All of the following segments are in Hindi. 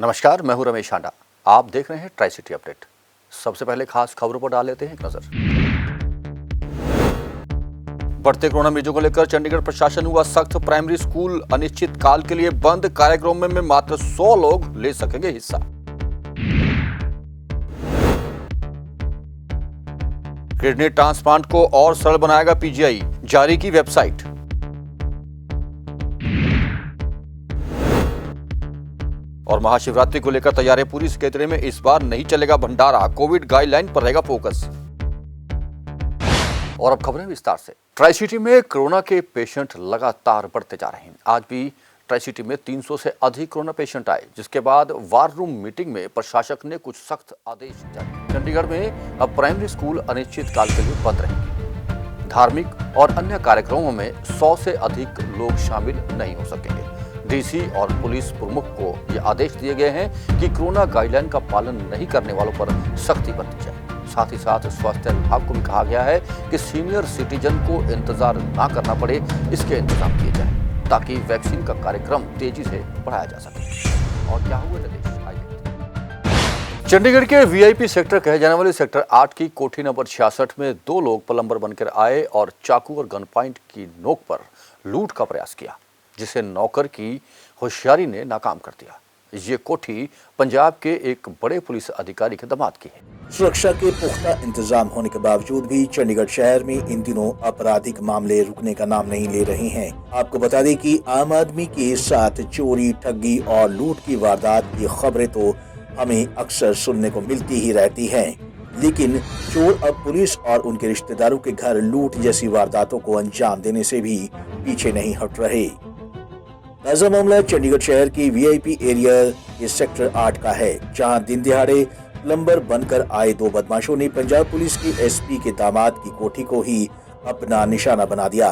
नमस्कार, मैं हूं रमेश हांडा। आप देख रहे हैं ट्राई सिटी अपडेट। सबसे पहले खास खबरों पर डाल लेते हैं एक नजर। बढ़ते कोरोना मरीजों को लेकर चंडीगढ़ प्रशासन हुआ सख्त। प्राइमरी स्कूल अनिश्चित काल के लिए बंद। कार्यक्रम में मात्र 100 लोग ले सकेंगे हिस्सा। किडनी ट्रांसप्लांट को और सरल बनाएगा पीजीआई, जारी की वेबसाइट। और महाशिवरात्रि को लेकर तैयारियां पूरी। सिकेतरे में इस बार नहीं चलेगा भंडारा, कोविड गाइडलाइन पर रहेगा फोकस। और अब खबरें विस्तार से। ट्राई सिटी में कोरोना के पेशेंट लगातार बढ़ते जा रहे हैं। आज भी ट्राई सिटी में 300 से अधिक कोरोना पेशेंट आए, जिसके बाद वार रूम मीटिंग में प्रशासक ने कुछ सख्त आदेश जारी। चंडीगढ़ में अब प्राइमरी स्कूल अनिश्चित काल के लिए बंद रहेंगे। धार्मिक और अन्य कार्यक्रमों में 100 से अधिक लोग शामिल नहीं हो सकेंगे। डीसी और पुलिस प्रमुख को ये आदेश दिए गए हैं कि कोरोना गाइडलाइन का पालन नहीं करने वालों पर सख्ती बरती जाए। साथ ही साथ स्वास्थ्य विभाग को भी कहा गया है कि सीनियर सिटीजन को इंतजार ना करना पड़े, इसके इंतजाम किए जाए ताकि वैक्सीन का कार्यक्रम तेजी से बढ़ाया जा सके। और क्या हुआ निर्देश, आइए। चंडीगढ़ के वीआईपी सेक्टर कहे जाने वाले सेक्टर 8 की कोठी नंबर 66 में 2 लोग प्लम्बर बनकर आए और चाकू और गन पॉइंट की नोक पर लूट का प्रयास किया, जिसे नौकर की होशियारी ने नाकाम कर दिया। ये कोठी पंजाब के एक बड़े पुलिस अधिकारी के दामाद की है। सुरक्षा के पुख्ता इंतजाम होने के बावजूद भी चंडीगढ़ शहर में इन दिनों आपराधिक मामले रुकने का नाम नहीं ले रहे हैं। आपको बता दें कि आम आदमी के साथ चोरी, ठगी और लूट की वारदात की खबरें तो हमें अक्सर सुनने को मिलती ही रहती हैं, लेकिन चोर अब पुलिस और उनके रिश्तेदारों के घर लूट जैसी वारदातों को अंजाम देने से भी पीछे नहीं हट रहे। ताजा मामला चंडीगढ़ शहर की वीआईपी एरिया के सेक्टर 8 का है, जहां दिन दिहाड़े प्लम्बर बनकर आए 2 बदमाशों ने पंजाब पुलिस के एसपी के दामाद की कोठी को ही अपना निशाना बना दिया।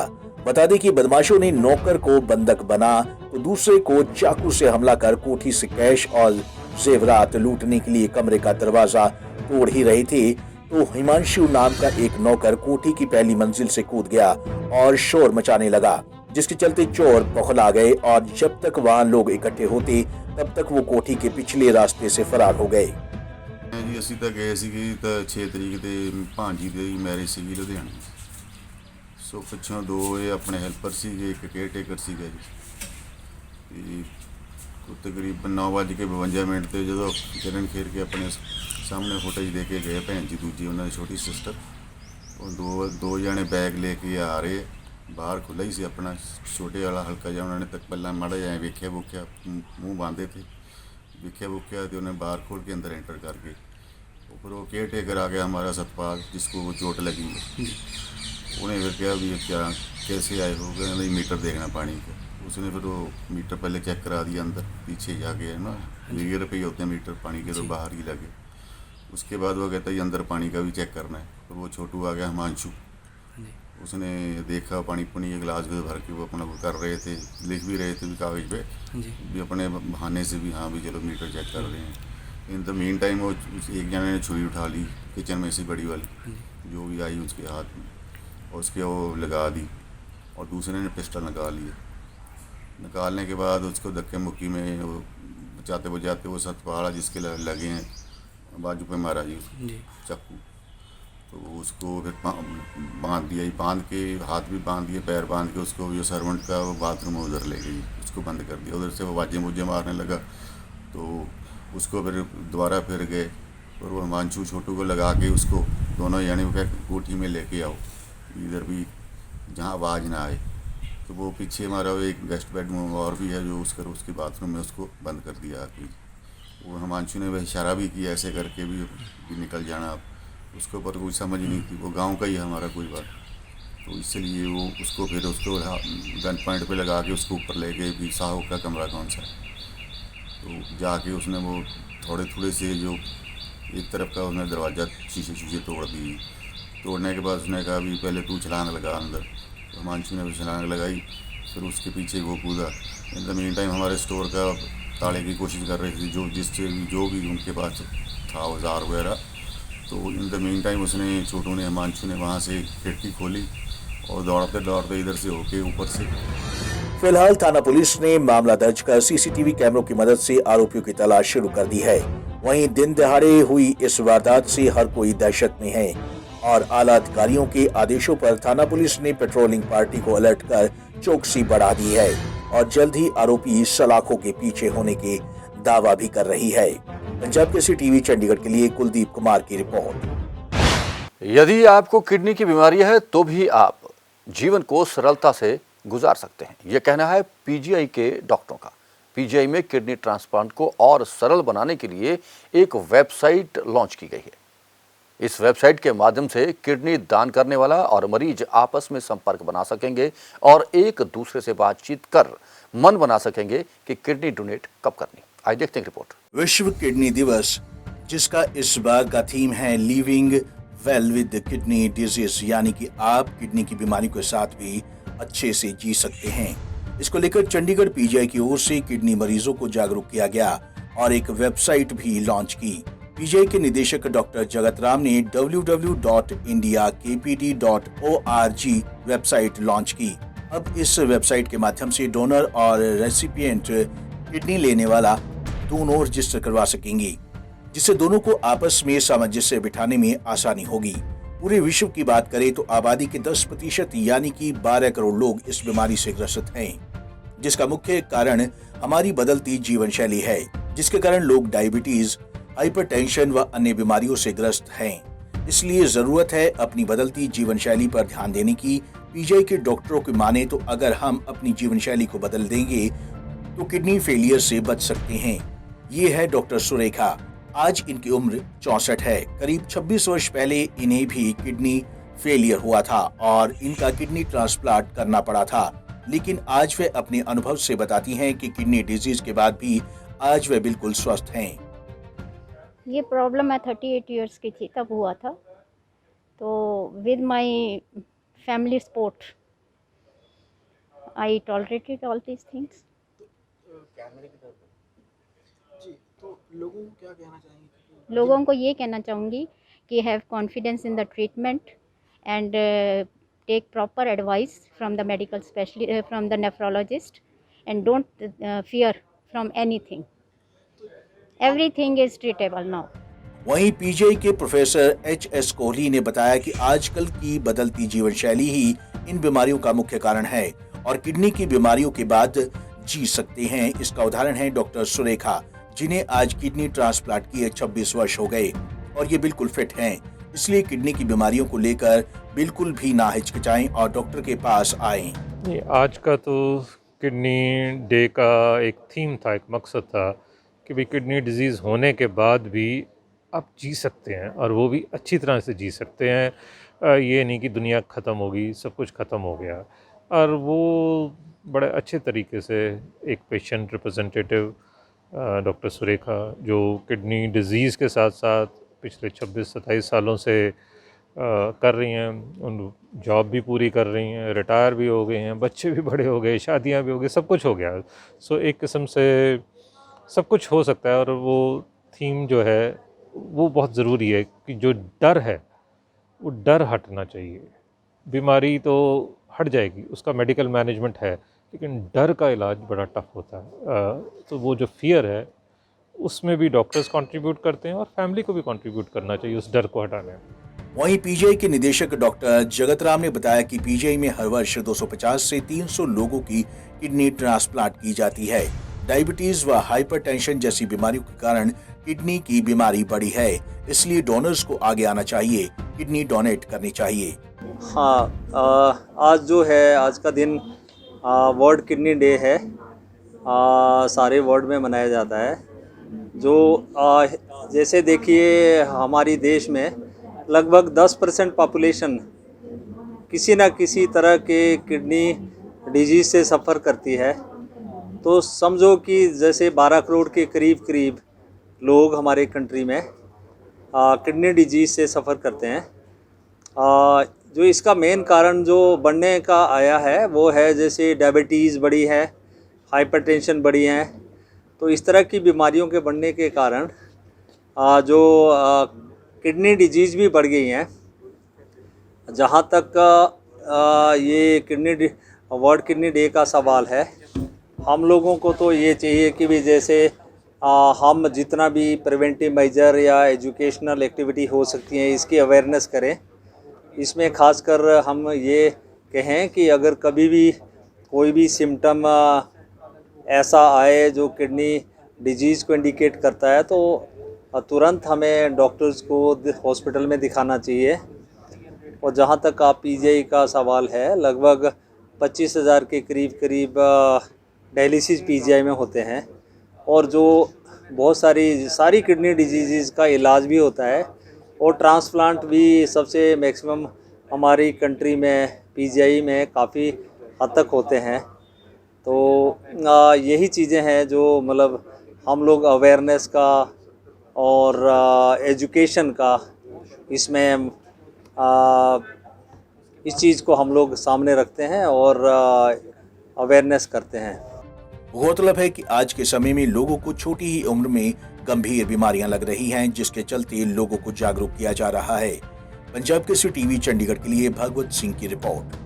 बता दें कि बदमाशों ने नौकर को बंधक बना तो दूसरे को चाकू से हमला कर कोठी से कैश और जेवरात लूटने के लिए कमरे का दरवाजा तोड़ ही रहे थे, तो हिमांशु नाम का एक नौकर कोठी की पहली मंजिल से कूद गया और शोर मचाने लगा, जिसके चलते चोर बौखला गए और जब तक वहां लोग इकट्ठे होते तब तक वो कोठी के पिछले रास्ते से फरार हो गए। जी ਅਸੀਂ ਤਾਂ ਗਏ ਸੀਗੇ ਤਾਂ 6 ਤਰੀਕ ਤੇ ਭਾਂਜੀ ਦੀ ਮੈਰਿਜ ਸੀਗੀ ਲੁਧਿਆਣੇ। ਸੋ ਪਿੱਛੋਂ 2 ਇਹ ਆਪਣੇ ਹੈਲਪਰ ਸੀਗੇ, ਇੱਕ ਕੇਅਰਟੇਕਰ ਸੀਗਾ ਜੀ। ਤੇ ਤਕਰੀਬਨ 9:52 ਤੇ ਜਦੋਂ ਕਿਰਨ ਖੇਰ ਕੇ ਆਪਣੇ ਸਾਹਮਣੇ ਫੁਟੇਜ ਦੇ ਕੇ ਗਏ ਭੈਣ ਜੀ ਦੂਜੀ ਉਹਨਾਂ ਦੀ ਛੋਟੀ ਸਿਸਟਰ, ਉਹ ਦੋ ਜਣੇ ਬੈਗ ਲੈ ਕੇ ਆ ਰਹੇ। ਬਾਹਰ ਖੁੱਲ੍ਹਾ ਹੀ ਸੀ ਆਪਣਾ ਛੋਟੇ ਵਾਲਾ ਹਲਕਾ ਜਿਹਾ, ਉਹਨਾਂ ਨੇ ਤੱਕ ਪਹਿਲਾਂ ਮਾੜਾ ਜਿਹਾ ਵੇਖਿਆ ਵੂਖਿਆ, ਮੂੰਹ ਬੰਨ੍ਹਦੇ थे, ਵੇਖਿਆ ਵੂਖਿਆ तो उन्हें बाहर खोल के अंदर एंटर कर गए। फिर वो केयर टेकर आ गया हमारा सतपाल, जिसको वो चोट लगी है। उन्हें फिर क्या भी क्या कैसे आए हो गए, नहीं मीटर देखना पानी का। उसने फिर वो मीटर पहले चेक करा दिया अंदर पीछे जाके, है ना 20 रुपये होते हैं मीटर पानी के, तो बाहर ही लगे। उसके बाद वो कहता है अंदर पानी का भी चेक करना है। तो वो छोटू आ गया हिमांशु, उसने देखा पानी पुनी के गिलास में भर के वो अपना वो कर रहे थे, लिख भी रहे थे भी कागज पे भी अपने बहाने से भी, हाँ भी चलो मीटर चेक कर रहे हैं। इन द मीन टाइम वो एक जने ने छुरी उठा ली किचन में से बड़ी वाली, जो भी आई उसके हाथ में, और उसके वो लगा दी, और दूसरे ने पिस्टल निकाल लिया। निकालने के बाद उसको धक्के मुक्की में वो बचाते बचाते वो सतपाला जिसके लगे हैं बाजू पे मारा जी चाकू। तो उसको फिर बांध दिया, बांध के हाथ भी बांध दिए, पैर बांध के उसको जो सर्वेंट का वो बाथरूम उधर ले गई, उसको बंद कर दिया। उधर से वो बाजे मुझे मारने लगा, तो उसको फिर दोबारा फिर गए और वो हिमांशु छोटू को लगा के उसको दोनों यानी वो कोठी में लेके आओ, इधर भी जहाँ आवाज़ ना आए। तो वो पीछे हमारा एक गेस्ट बेडरूम और भी है जो उसके बाथरूम में उसको बंद कर दिया आके। वो हिमांशु ने वह इशारा भी किया ऐसे करके भी निकल जाना आप, उसके ऊपर कोई समझ नहीं थी, वो गांव का ही है हमारा कोई बात। तो इसलिए वो उसको फिर उसको गन पॉइंट पे लगा के उसको ऊपर ले गए भी साहू का कमरा कौन सा है। तो जाके उसने वो थोड़े से जो एक तरफ का उसने दरवाज़ा शीशे तोड़ दी। तोड़ने के बाद उसने कहा भी पहले तू छलांग लगा अंदर, तो हिमांशु ने भी छलांग लगाई, फिर उसके पीछे वो कूदा। इन द मीन टाइम हमारे स्टोर का ताड़े की कोशिश कर रही थी जो भी उनके पास था औजार वगैरह। तो इन द मीन टाइम उसने छोटू ने हिमांशु ने वहाँ से खिड़की खोली और दौड़ते दौड़ते इधर से होके ऊपर से फिलहाल थाना पुलिस ने मामला दर्ज कर सीसीटीवी कैमरों की मदद से आरोपियों की तलाश शुरू कर दी है। वहीं दिन दहाड़े हुई इस वारदात से हर कोई दहशत में है और आला अधिकारियों के आदेशों पर थाना पुलिस ने पेट्रोलिंग पार्टी को अलर्ट कर चौकसी बढ़ा दी है और जल्द ही आरोपी सलाखों के पीछे होने के दावा भी कर रही है। पंजाब केसरी टीवी चंडीगढ़ के लिए कुलदीप कुमार की रिपोर्ट। यदि आपको किडनी की बीमारी है तो भी आप जीवन को सरलता से गुजार सकते हैं, यह कहना है पीजीआई के डॉक्टरों का। पीजीआई में किडनी ट्रांसप्लांट को और सरल बनाने के लिए एक वेबसाइट लॉन्च की गई है। इस वेबसाइट के माध्यम से किडनी दान करने वाला और मरीज आपस में संपर्क बना सकेंगे और एक दूसरे से बातचीत कर मन बना सकेंगे कि किडनी डोनेट कब करनी। आइए देखते हैं रिपोर्ट। विश्व किडनी दिवस, जिसका इस बार का थीम है living well with kidney disease, यानी कि आप किडनी की बीमारी के साथ भी अच्छे से जी सकते हैं। इसको लेकर चंडीगढ़ पीजीआई की ओर से किडनी मरीजों को जागरूक किया गया और एक वेबसाइट भी लॉन्च की। पीजीआई के निदेशक डॉक्टर जगत राम ने www.indiakpd.org वेबसाइट लॉन्च की। अब इस वेबसाइट के माध्यम से डोनर और रेसिपिएंट किडनी लेने वाला दोनों रजिस्टर करवा सकेंगे, जिससे दोनों को आपस में सामंजस्य बिठाने में आसानी होगी। पूरे विश्व की बात करें तो आबादी के 10% यानी कि 12 करोड़ लोग इस बीमारी से ग्रसित हैं, जिसका मुख्य कारण हमारी बदलती जीवन शैली है, जिसके कारण लोग डायबिटीज, हाइपरटेंशन व अन्य बीमारियों से ग्रस्त हैं। इसलिए जरूरत है अपनी बदलती जीवन शैली पर ध्यान देने की। पीजीआई के डॉक्टरों की माने तो अगर हम अपनी जीवन शैली को बदल देंगे तो किडनी फेलियर से बच सकते हैं। ये है डॉक्टर सुरेखा। आज इनकी उम्र 64 है। करीब 26 वर्ष पहले इन्हें भी किडनी फेलियर हुआ था और इनका किडनी ट्रांसप्लांट करना पड़ा था, लेकिन आज वे अपने अनुभव से बताती हैं कि किडनी डिजीज के बाद भी आज वे बिल्कुल स्वस्थ हैं। ये प्रॉब्लम मैं 38 इयर्स की थी तब हुआ था, तो with my family support I tolerated all these things. जी, तो लोगों को क्या कहना चाहेंगे? लोगों को ये कहना चाहूँगी कि have confidence in the treatment and take proper advice from the medical specialist, from the nephrologist, and don't fear from anything. Everything is treatable now. वहीं पीजीआई के प्रोफेसर एच.एस. कोहली ने बताया कि आजकल की बदलती जीवन शैली ही इन बीमारियों का मुख्य कारण है और किडनी की बीमारियों के बाद जी सकते हैं। इसका उदाहरण है डॉक्टर सुरेखा, जिन्हें आज किडनी ट्रांसप्लांट किए 26 वर्ष हो गए और ये बिल्कुल फिट हैं। इसलिए किडनी की बीमारियों को लेकर बिल्कुल भी ना हिचकिचाएं और डॉक्टर के पास आएं। आज का तो किडनी डे का एक थीम था, एक मकसद था कि भाई किडनी डिजीज़ होने के बाद भी आप जी सकते हैं और वो भी अच्छी तरह से जी सकते हैं। ये नहीं कि दुनिया ख़त्म होगी, सब कुछ ख़त्म हो गया। और वो बड़े अच्छे तरीके से एक पेशेंट रिप्रेजेंटेटिव डॉक्टर सुरेखा, जो किडनी डिजीज़ के साथ साथ पिछले 26-27 सालों से कर रही हैं, उन जॉब भी पूरी कर रही हैं, रिटायर भी हो गए हैं, बच्चे भी बड़े हो गए, शादियां भी हो गई, सब कुछ हो गया। सो एक किस्म से सब कुछ हो सकता है। और वो थीम जो है वो बहुत ज़रूरी है कि जो डर है वो डर हटना चाहिए। बीमारी तो हट जाएगी, उसका मेडिकल मैनेजमेंट है, लेकिन डर का इलाज बड़ा टफ होता है। तो वो जो फियर है उसमें भी डॉक्टर्स कंट्रीब्यूट करते हैं और फैमिली को भी कंट्रीब्यूट करना चाहिए उस डर को हटाने में। वहीं पीजीआई के निदेशक डॉक्टर जगत राम ने बताया कि पीजीआई में हर वर्ष 250 से 300 लोगों की किडनी ट्रांसप्लांट की जाती है। डायबिटीज व हाइपरटेंशन जैसी बीमारियों के कारण किडनी की बीमारी बढ़ी है, इसलिए डोनर्स को आगे आना चाहिए, किडनी डोनेट करनी चाहिए। हाँ, आज जो है, आज का दिन वर्ल्ड किडनी डे है। सारे वर्ल्ड में मनाया जाता है। जो जैसे देखिए हमारी देश में लगभग 10% पॉपुलेशन किसी न किसी तरह के किडनी डिजीज़ से सफ़र करती है। तो समझो कि जैसे 12 करोड़ के करीब लोग हमारे कंट्री में किडनी डिजीज़ से सफ़र करते हैं। जो इसका मेन कारण जो बढ़ने का आया है वो है, जैसे डायबिटीज़ बढ़ी है, हाइपरटेंशन बढ़ी है। तो इस तरह की बीमारियों के बढ़ने के कारण जो किडनी डिजीज़ भी बढ़ गई हैं। जहाँ तक ये किडनी वर्ल्ड किडनी डे का सवाल है। हम लोगों को तो ये चाहिए कि भी जैसे हम जितना भी प्रिवेंटिव मेजर या एजुकेशनल एक्टिविटी हो सकती हैं इसकी अवेयरनेस करें। इसमें खासकर हम ये कहें कि अगर कभी भी कोई भी सिम्टम ऐसा आए जो किडनी डिजीज़ को इंडिकेट करता है तो तुरंत हमें डॉक्टर्स को हॉस्पिटल में दिखाना चाहिए। और जहाँ तक आप पीजीआई का सवाल है, लगभग 25,000 के करीब डायलिसिस पीजीआई में होते हैं और जो बहुत सारी किडनी डिजीज़ का इलाज भी होता है और ट्रांसप्लांट भी सबसे मैक्सिमम हमारी कंट्री में पीजीआई में काफ़ी हद तक होते हैं। तो यही चीज़ें हैं जो मतलब हम लोग अवेयरनेस का और एजुकेशन का इसमें इस चीज़ को हम लोग सामने रखते हैं और अवेयरनेस करते हैं। गौरतलब है कि आज के समय में लोगों को छोटी ही उम्र में गंभीर बीमारियां लग रही हैं, जिसके चलते लोगों को जागरूक किया जा रहा है। पंजाब केसरी टीवी चंडीगढ़ के लिए भगवत सिंह की रिपोर्ट।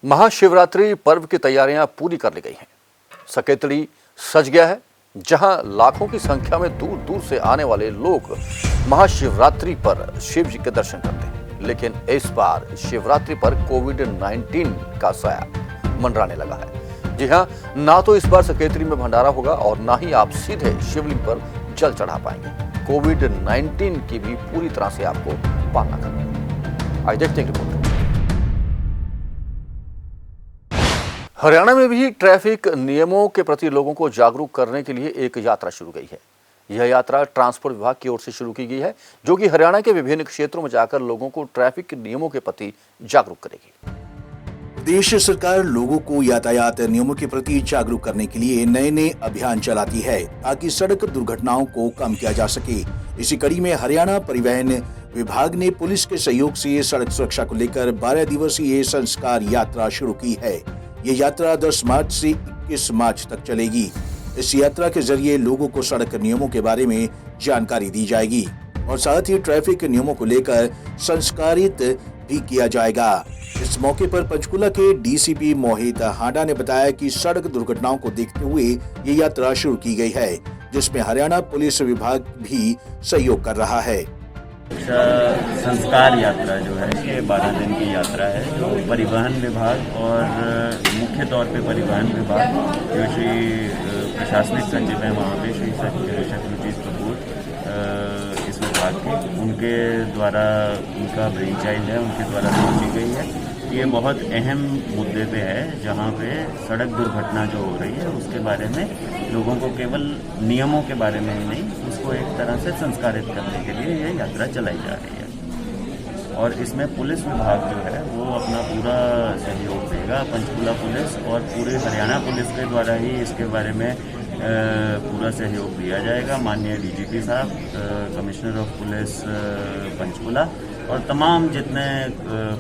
महाशिवरात्रि पर्व की तैयारियां पूरी कर ली गई हैं। सकेतड़ी सज गया है, जहां लाखों की संख्या में दूर दूर से आने वाले लोग महाशिवरात्रि पर शिव जी के दर्शन करते हैं। लेकिन इस बार शिवरात्रि पर कोविड-19 का साया मंडराने लगा है। जी हां, ना तो इस बार सकेतड़ी में भंडारा होगा और ना ही आप सीधे शिवलिंग पर जल चढ़ा पाएंगे। कोविड-19 की भी पूरी तरह से आपको पालना करनी है। आइए देखते हैं रिपोर्ट। हरियाणा में भी ट्रैफिक नियमों के प्रति लोगों को जागरूक करने के लिए एक यात्रा शुरू गई है। यह यात्रा ट्रांसपोर्ट विभाग की ओर से शुरू की गई है, जो कि हरियाणा के विभिन्न क्षेत्रों में जाकर लोगों को ट्रैफिक के नियमों के प्रति जागरूक करेगी। प्रदेश सरकार लोगों को यातायात नियमों के प्रति जागरूक करने के लिए नए अभियान चलाती है, ताकि सड़क दुर्घटनाओं को कम किया जा सके। इसी कड़ी में हरियाणा परिवहन विभाग ने पुलिस के सहयोग से सड़क सुरक्षा को लेकर 12 दिवसीय संस्कार यात्रा शुरू की है। ये यात्रा 10 मार्च से 21 मार्च तक चलेगी। इस यात्रा के जरिए लोगों को सड़क नियमों के बारे में जानकारी दी जाएगी और साथ ही ट्रैफिक नियमों को लेकर संस्कारित भी किया जाएगा। इस मौके पर पंचकुला के डीसीपी मोहित हांडा ने बताया कि सड़क दुर्घटनाओं को देखते हुए ये यात्रा शुरू की गई है, जिसमें हरियाणा पुलिस विभाग भी सहयोग कर रहा है। संस्कार यात्रा जो है ये 12 दिन की यात्रा है, जो परिवहन विभाग और मुख्य तौर पे परिवहन विभाग जो श्री प्रशासनिक सचिव हैं वहाँ पे श्री शत्रुजीत कपूर इस विभाग के, उनके द्वारा उनका ब्रेन चाइल्ड है, उनके द्वारा सोची गई है। ये बहुत अहम मुद्दे पे है, जहाँ पे सड़क दुर्घटना जो हो रही है उसके बारे में लोगों को केवल नियमों के बारे में ही नहीं, उसको एक तरह से संस्कारित करने के लिए ये यात्रा चलाई जा रही है। और इसमें पुलिस विभाग जो है वो अपना पूरा सहयोग देगा। पंचकुला पुलिस और पूरे हरियाणा पुलिस के द्वारा ही इसके बारे में पूरा सहयोग दिया जाएगा। माननीय डीजीपी साहब, कमिश्नर ऑफ पुलिस पंचकुला और तमाम जितने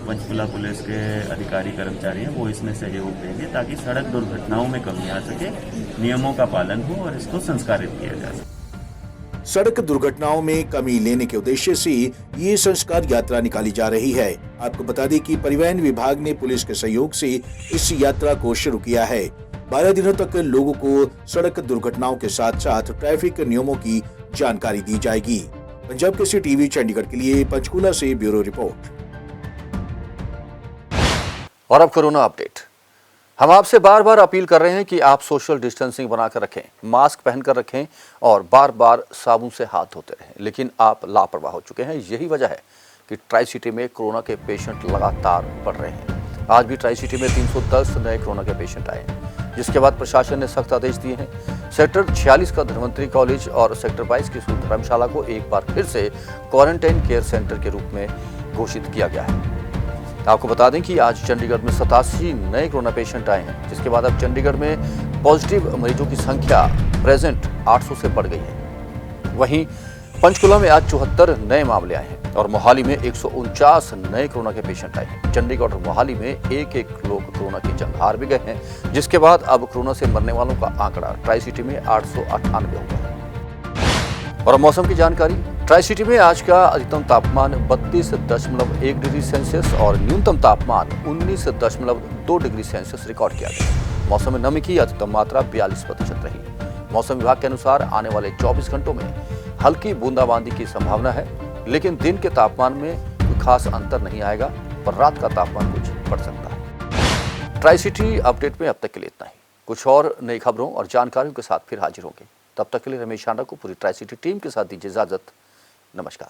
पंचकुला पुलिस के अधिकारी कर्मचारी हैं वो इसमें सहयोग देंगे, ताकि सड़क दुर्घटनाओं में कमी आ सके, नियमों का पालन हो और इसको संस्कारित किया जा सके। सड़क दुर्घटनाओं में कमी लेने के उद्देश्य से ये संस्कार यात्रा निकाली जा रही है। आपको बता दें कि परिवहन विभाग ने पुलिस के सहयोग से इस यात्रा को शुरू किया है। 12 दिनों तक लोगों को सड़क दुर्घटनाओं के साथ साथ ट्रैफिक नियमों की जानकारी दी जाएगी। पंजाब केसरी टीवी चंडीगढ़ के लिए पंचकुला से ब्यूरो रिपोर्ट। और अब कोरोना अपडेट। हम आपसे बार बार अपील कर रहे हैं कि आप सोशल डिस्टेंसिंग बनाकर रखें, मास्क पहनकर रखें और बार बार साबुन से हाथ धोते रहें, लेकिन आप लापरवाह हो चुके हैं। यही वजह है कि ट्राई सिटी में कोरोना के पेशेंट लगातार बढ़ रहे हैं। आज भी ट्राई सिटी में 310 नए कोरोना के पेशेंट आए हैं, जिसके बाद प्रशासन ने सख्त आदेश दिए हैं। सेक्टर 46 का धन्वंतरी कॉलेज और सेक्टर 22 की धर्मशाला को एक बार फिर से क्वारंटाइन केयर सेंटर के रूप में घोषित किया गया है। आपको बता दें कि आज चंडीगढ़ में 87 नए कोरोना पेशेंट आए हैं, जिसके बाद अब चंडीगढ़ में पॉजिटिव मरीजों की संख्या प्रेजेंट 800 से बढ़ गई है। वहीं पंचकुला में आज 74 नए मामले आए हैं और मोहाली में 149 नए कोरोना के पेशेंट आए हैं। चंडीगढ़ और मोहाली में एक लोग कोरोना की जंग हार भी गए हैं, जिसके बाद अब कोरोना से मरने वालों का आंकड़ा ट्राई सिटी में 898 हो गया है। और मौसम की जानकारी। ट्राई सिटी में आज का अधिकतम तापमान 32.1 डिग्री सेल्सियस और न्यूनतम तापमान 19.2 डिग्री सेल्सियस रिकॉर्ड किया गया। मौसम में नमी की अधिकतम मात्रा 42% रही। मौसम विभाग के अनुसार आने वाले 24 घंटों में हल्की बूंदाबांदी की संभावना है, लेकिन दिन के तापमान में कोई खास अंतर नहीं आएगा, पर रात का तापमान कुछ बढ़ सकता है। ट्राई सिटी अपडेट में अब तक के लिए इतना ही। कुछ और नई खबरों और जानकारियों के साथ फिर हाजिर होंगे। तब तक के लिए रमेश आंडा को पूरी ट्राई सिटी टीम के साथ दीजिए इजाजत। नमस्कार।